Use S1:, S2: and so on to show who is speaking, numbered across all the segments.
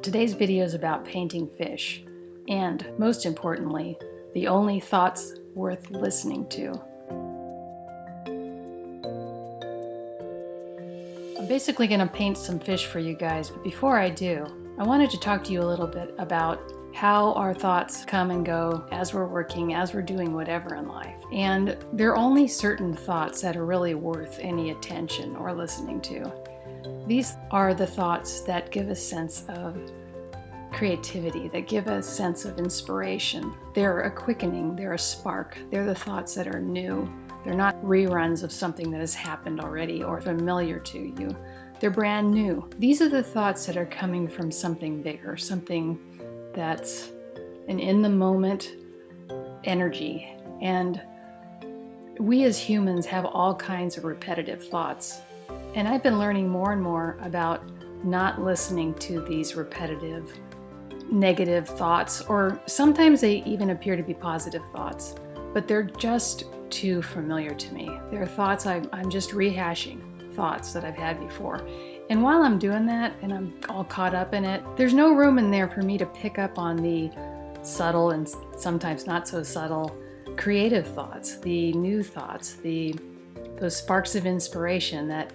S1: Today's video is about painting fish, and most importantly, the only thoughts worth listening to. I'm basically going to paint some fish for you guys, but before I do, I wanted to talk to you a little bit about how our thoughts come and go as we're working, as we're doing whatever in life. And there are only certain thoughts that are really worth any attention or listening to. These are the thoughts that give a sense of creativity, that give a sense of inspiration. They're a quickening, they're a spark. They're the thoughts that are new. They're not reruns of something that has happened already or familiar to you. They're brand new. These are the thoughts that are coming from something bigger, something that's an in-the-moment energy. And we as humans have all kinds of repetitive thoughts. And I've been learning more and more about not listening to these repetitive negative thoughts, or sometimes they even appear to be positive thoughts, but they're just too familiar to me. They're thoughts I'm just rehashing, thoughts that I've had before. And while I'm doing that and I'm all caught up in it, there's no room in there for me to pick up on the subtle and sometimes not so subtle creative thoughts, the new thoughts, those sparks of inspiration that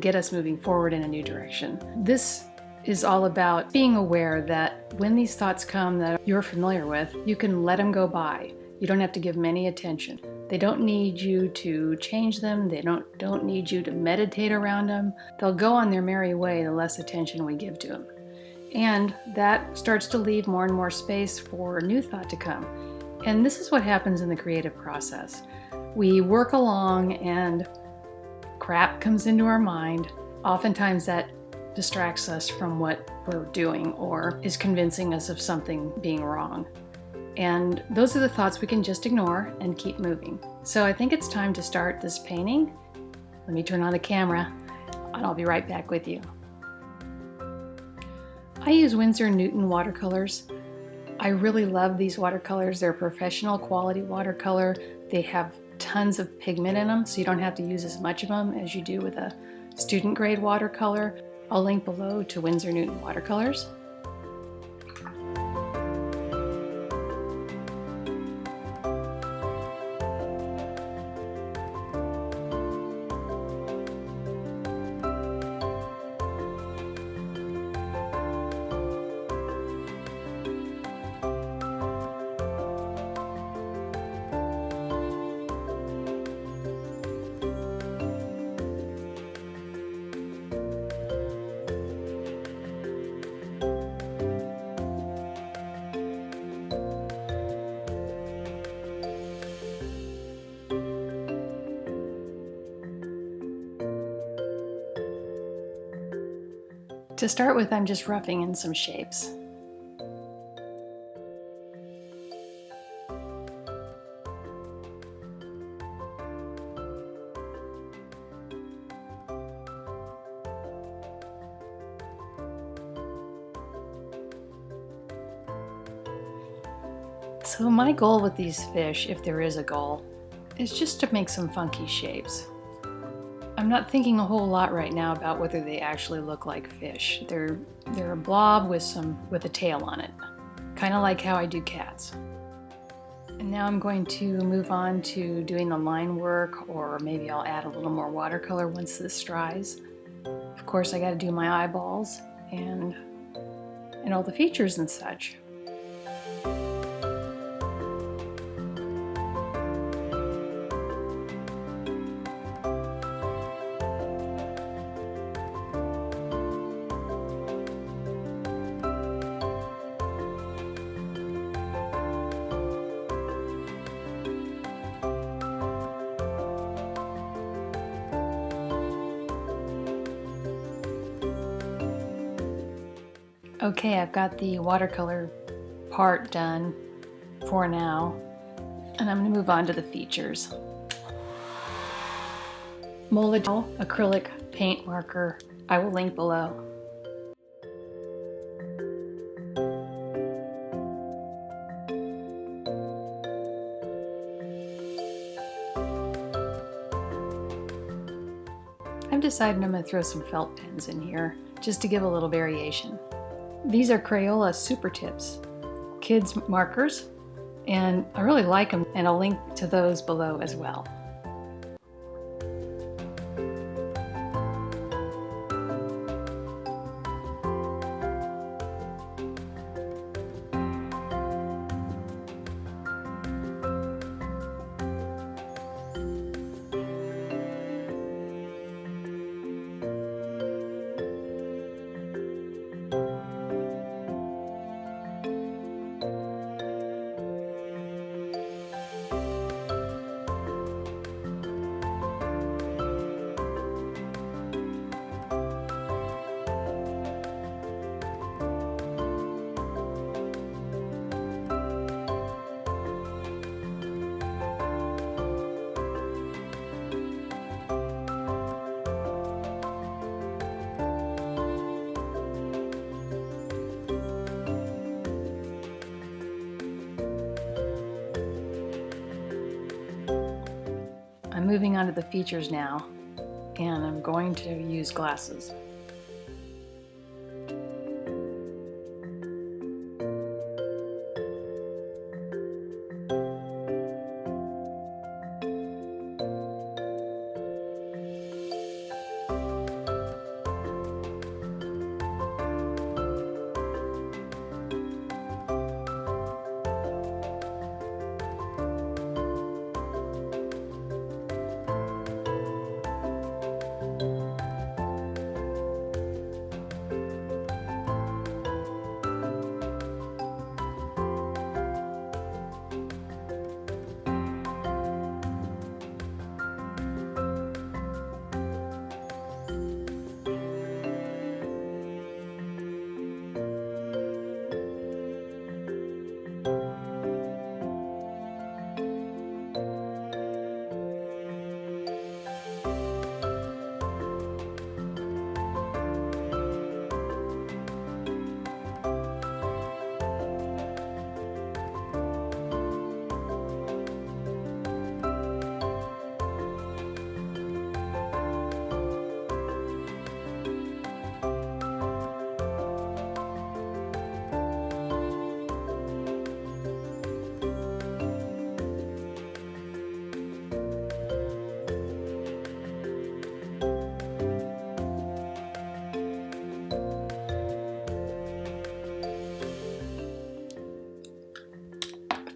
S1: get us moving forward in a new direction. This is all about being aware that when these thoughts come that you're familiar with, you can let them go by. You don't have to give them any attention. They don't need you to change them. They don't need you to meditate around them. They'll go on their merry way the less attention we give to them. And that starts to leave more and more space for new thought to come. And this is what happens in the creative process. We work along and crap comes into our mind. Oftentimes that distracts us from what we're doing or is convincing us of something being wrong. And those are the thoughts we can just ignore and keep moving. So I think it's time to start this painting. Let me turn on the camera and I'll be right back with you. I use Winsor & Newton watercolors. I really love these watercolors. They're professional quality watercolor. They have tons of pigment in them, so you don't have to use as much of them as you do with a student grade watercolor. I'll link below to Winsor & Newton watercolors. To start with, I'm just roughing in some shapes. So my goal with these fish, if there is a goal, is just to make some funky shapes. I'm not thinking a whole lot right now about whether they actually look like fish. They're a blob with a tail on it, kind of like how I do cats. And now I'm going to move on to doing the line work, or maybe I'll add a little more watercolor once this dries. Of course, I got to do my eyeballs and all the features and such. Okay, I've got the watercolor part done for now, and I'm going to move on to the features. Molded acrylic paint marker, I will link below. I've decided I'm going to throw some felt pens in here just to give a little variation. These are Crayola Super Tips, kids markers, and I really like them, and I'll link to those below as well. I'm moving on to the features now, and I'm going to use glasses.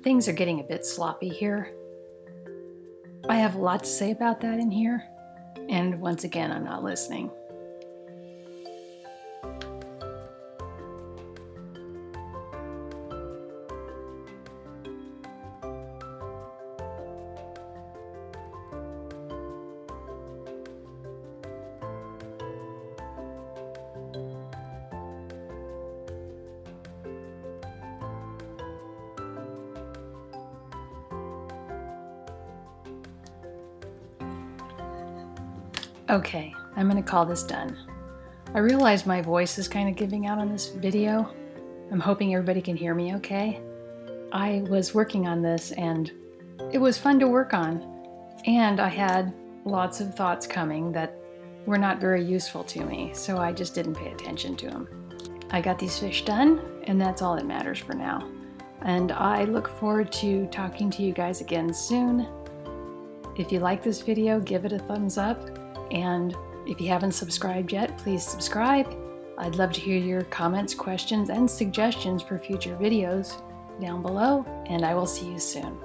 S1: Things are getting a bit sloppy here. I have a lot to say about that in here, and once again, I'm not listening. Okay, I'm gonna call this done. I realize my voice is kind of giving out on this video. I'm hoping everybody can hear me okay. I was working on this and it was fun to work on. And I had lots of thoughts coming that were not very useful to me, so I just didn't pay attention to them. I got these fish done, and that's all that matters for now. And I look forward to talking to you guys again soon. If you like this video, give it a thumbs up. And if you haven't subscribed yet, please subscribe. I'd love to hear your comments, questions, and suggestions for future videos down below, and I will see you soon.